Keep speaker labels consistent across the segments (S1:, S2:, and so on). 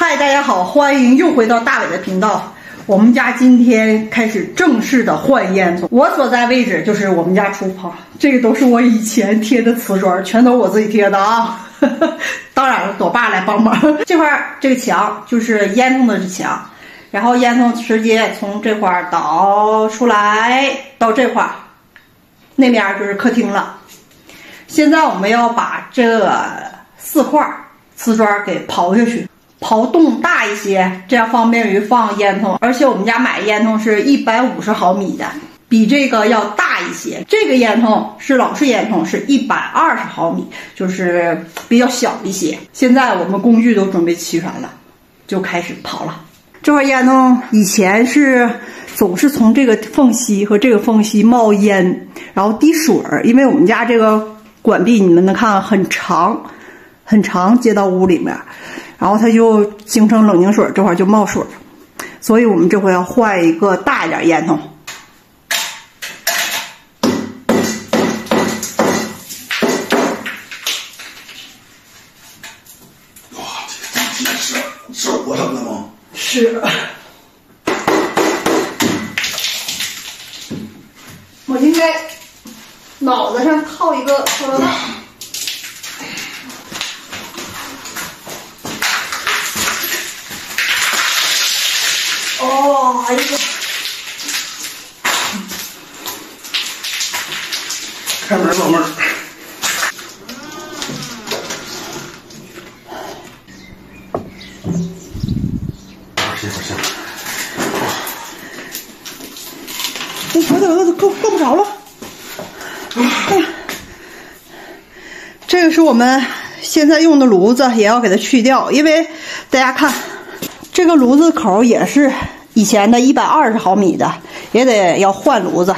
S1: 嗨，大家好，欢迎又回到大伟的频道。我们家今天开始正式的换烟囱，我所在位置就是我们家厨房，这个都是我以前贴的瓷砖，全都是我自己贴的啊。当然了，我爸来帮忙。这块这个墙就是烟囱的墙，然后烟囱直接从这块导出来到这块，那边就是客厅了。现在我们要把这4块瓷砖给刨下去。刨洞大一些，这样方便于放烟囱。而且我们家买烟囱是150毫米的，比这个要大一些。这个烟囱是老式烟囱，是120毫米，就是比较小一些。现在我们工具都准备齐全了，就开始刨了。这块烟囱以前是总是从这个缝隙和这个缝隙冒烟，然后滴水儿，因为我们家这个管壁你们能看很长很长，接到屋里面。然后它就形成冷凝水，这块就冒水，所以我们这回要换一个大一点烟囱。
S2: 哇，这是我整的吗？
S1: 是。我应该脑子上套一个塑料袋。哦，哎呀！
S2: 开门，老妹儿。行。
S1: 这小点子够不着了。哎呀，这个是我们现在用的炉子，也要给它去掉，因为大家看。这个炉子口也是以前的120毫米的，也得要换炉子。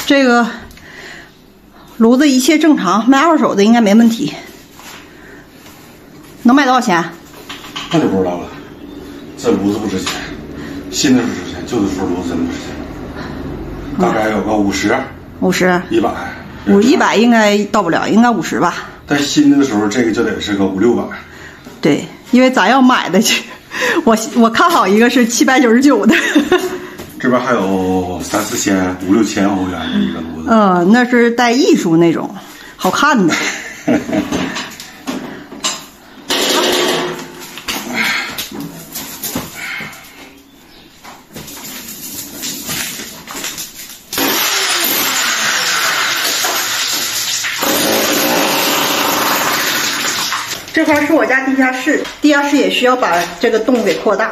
S1: 这个炉子一切正常，卖二手的应该没问题。能卖多少钱？
S2: 那就不知道了。这炉子不值钱，新的是值钱，旧的时候炉子真的不值钱。大概有个50、100、
S1: 100应该到不了，应该50吧。
S2: 但新的时候这个就得是个5、600。
S1: 对，因为咱要买的去，我看好一个是799的。
S2: 这边还有3、4千、5、6千欧元的一个炉子。
S1: 那是带艺术那种，好看的。这块是我家地下室，地下室也需要把这个洞给扩大。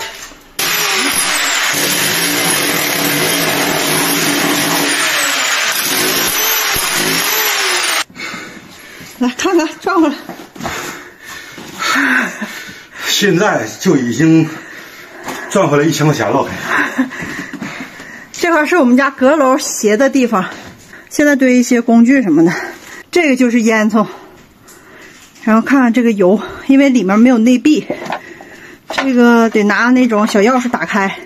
S1: 来看看，转过来。
S2: 现在就已经赚回来1000块钱了。
S1: 这块是我们家阁楼斜的地方，现在堆一些工具什么的。这个就是烟囱。然后看看这个油，因为里面没有内壁，这个得拿那种小钥匙打开，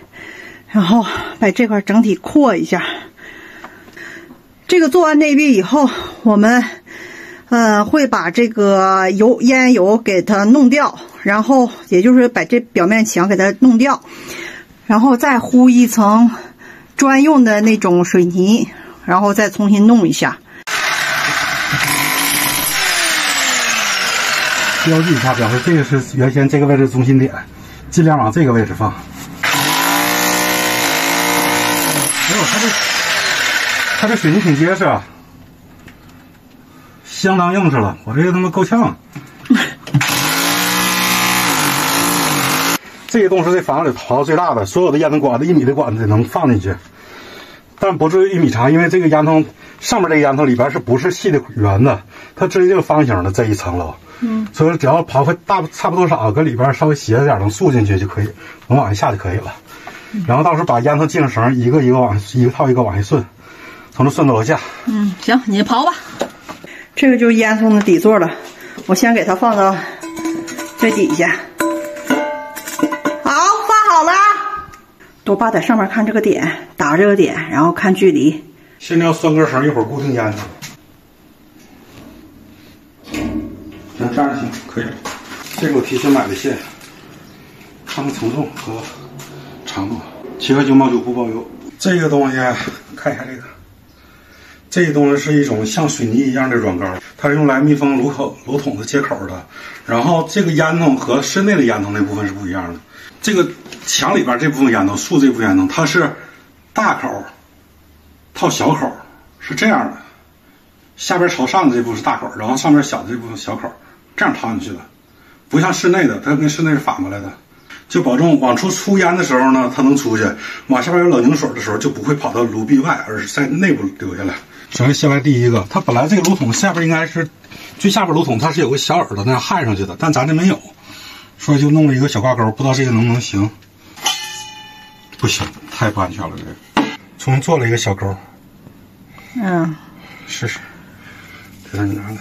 S1: 然后把这块整体扩一下。这个做完内壁以后，我们会把这个烟油给它弄掉，然后也就是把这表面墙给它弄掉，然后再糊一层专用的那种水泥，然后再重新弄一下。
S2: 标记一下，表示这个是原先这个位置中心点，尽量往这个位置放。没有，它这水泥挺结实啊，相当硬实了。我这个他妈够呛。这个洞是这房子里刨最大的，所有的烟囱管子1米的管子能放进去，但不至于1米长，因为这个烟囱上面这个烟囱里边不是细的圆的，它直接就是方形的这一层楼。所以说只要刨会差不多少，跟里边稍微斜着点能竖进去就可以，能往下就可以了。然后到时候把烟囱系上绳，一个套一个往下顺，从这顺到楼下。
S1: 行，你刨吧。这个就是烟囱的底座了，我先给它放到最底下。好，放好了。多爸在上面看这个点，打这个点，然后看距离。
S2: 现在要拴根绳，一会儿固定烟囱。行，这样就行，可以了。这个我提前买的线，看看承重和长度，7块9毛9不包邮。这个东西看一下这个东西是一种像水泥一样的软膏，它是用来密封炉筒的接口的。然后这个烟筒和室内的烟筒那部分是不一样的。这个墙里边这部分烟筒，竖这部分烟筒，它是大口套小口，是这样的。下边朝上的这部分是大口，然后上面小的这部分小口，这样套进去的。不像室内的，它跟室内是反过来的，就保证往出出烟的时候呢，它能出去；往下边有冷凝水的时候，就不会跑到炉壁外，而是在内部留下来。首先先来第一个，它本来这个炉筒下边应该是最下边炉筒，它是有个小耳朵那样焊上去的，但咱这没有，所以就弄了一个小挂钩，不知道这个能不能行？不行，太不安全了，这个。重新做了一个小钩，试试，这让你拿来。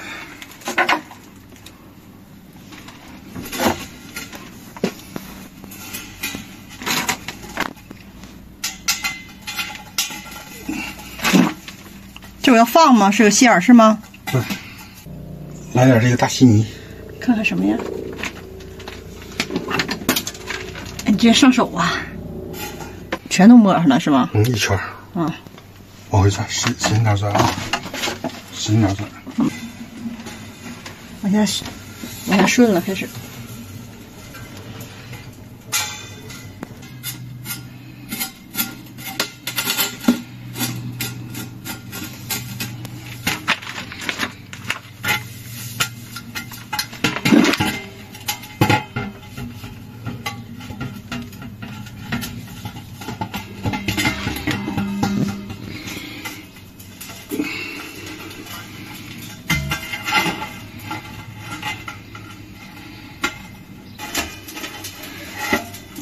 S1: 这我要放吗？是个线儿是吗？
S2: 对，来点这个大稀泥，
S1: 看看什么呀？哎，你直接上手啊！全都抹上了是吗？
S2: 一圈。往回转，使劲点转啊！使劲点转。
S1: 往下顺了，开始。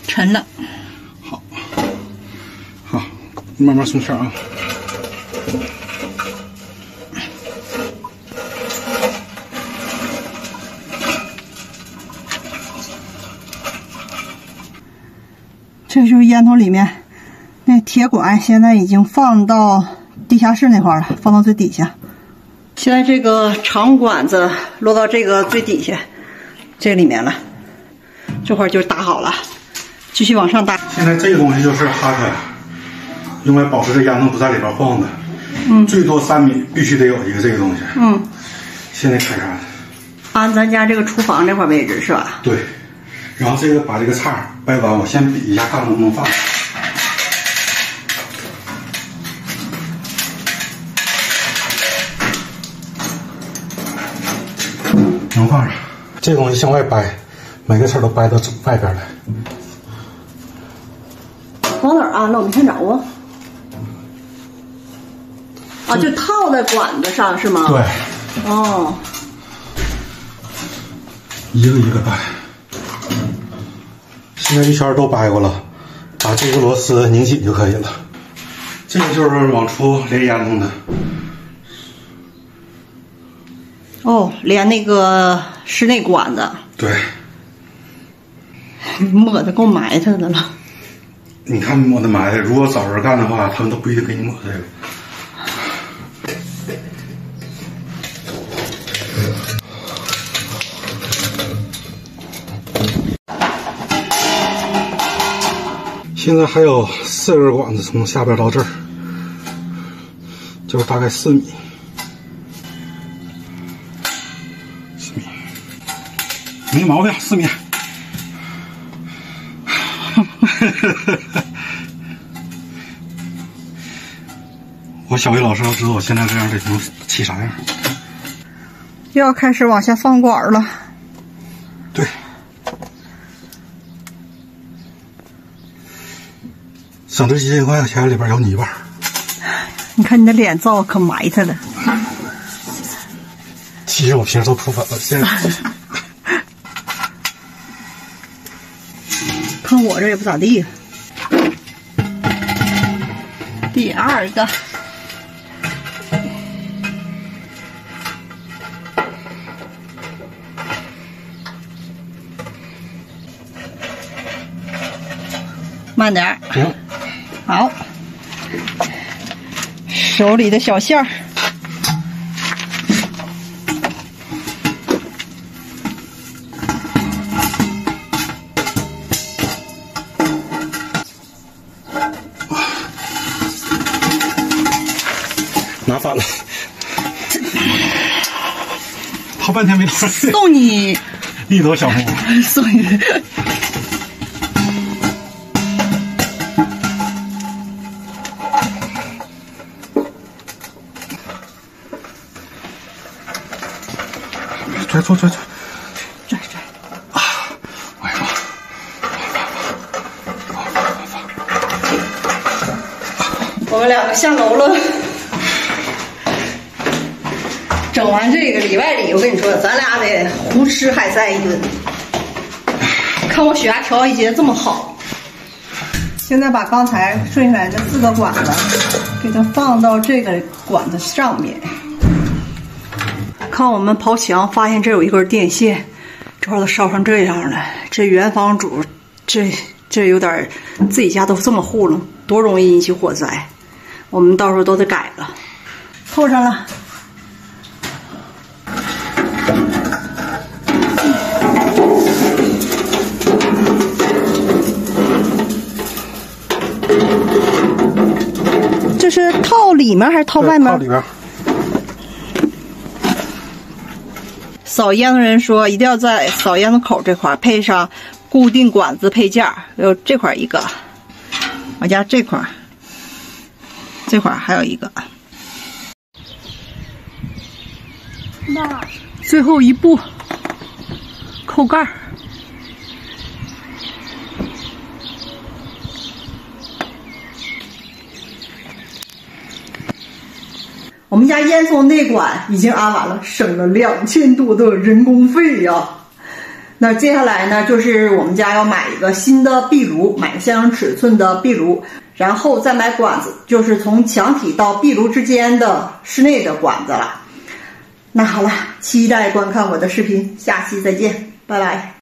S1: 沉了，
S2: 好，慢慢松气啊。
S1: 这就是烟头里面那铁管，现在已经放到地下室那块了，放到最底下。现在这个长管子落到这个最底下，这个里面了，这块就打好了。继续往上搭。
S2: 现在这个东西就是哈开，用来保持这烟筒不在里边晃的。最多3米，必须得有一个这个东西。现在开啥？
S1: 按咱家这个厨房这块位置是吧？
S2: 对。然后这个把这个叉掰完，我先比一下，看能不能放。能放上。这个东西向外掰，每个刺都掰到外边来。
S1: 往哪儿安了？我没看着啊。啊，就套在管子上是吗？
S2: 对。
S1: 哦。
S2: 一个一个掰。现在一圈都掰过了，把这个螺丝拧紧就可以了。这个就是往出连烟筒的。
S1: 哦，连那个室内管子。
S2: 对。
S1: 抹的够埋汰的了。
S2: 你看抹的埋汰，如果找人干的话，他们都不一定给你抹这个。现在还有4根管子从下边到这儿，就是大概4米。4米，没毛病，4米。我小魏老师要知道我现在这样得能起啥样。
S1: 又要开始往下放管了。
S2: 对。省这几千块钱里边有你一半。
S1: 你看你的脸造可埋汰了。
S2: 其实我平时都涂粉了，现在。
S1: 看我这也不咋地。第2个。慢点儿。
S2: 行。
S1: 好。手里的小线儿。
S2: 管了，跑半天没跑。
S1: 送你
S2: 一朵小木，
S1: 送你。
S2: 拽！啊！哎呀！
S1: 我们两个下楼了。整完这个里外里，我跟你说，咱俩得胡吃海塞一顿。看我血压调一节这么好。现在把刚才顺下来的4个管子，给它放到这个管子上面。看我们刨墙，发现这有一根电线，这块都烧成这样了。这原房主，这有点自己家都这么糊弄，多容易引起火灾。我们到时候都得改了。扣上了。这是套里面还是套外面？
S2: 套里边。
S1: 扫烟的人说，一定要在扫烟的口这块配上固定管子配件，有这块一个，我家这块还有一个。最后一步，扣盖。我们家烟囱内管已经安完了，省了2000多的人工费呀。那接下来呢，就是我们家要买一个新的壁炉，买相应尺寸的壁炉，然后再买管子，就是从墙体到壁炉之间的室内的管子了。那好了，期待观看我的视频，下期再见，拜拜。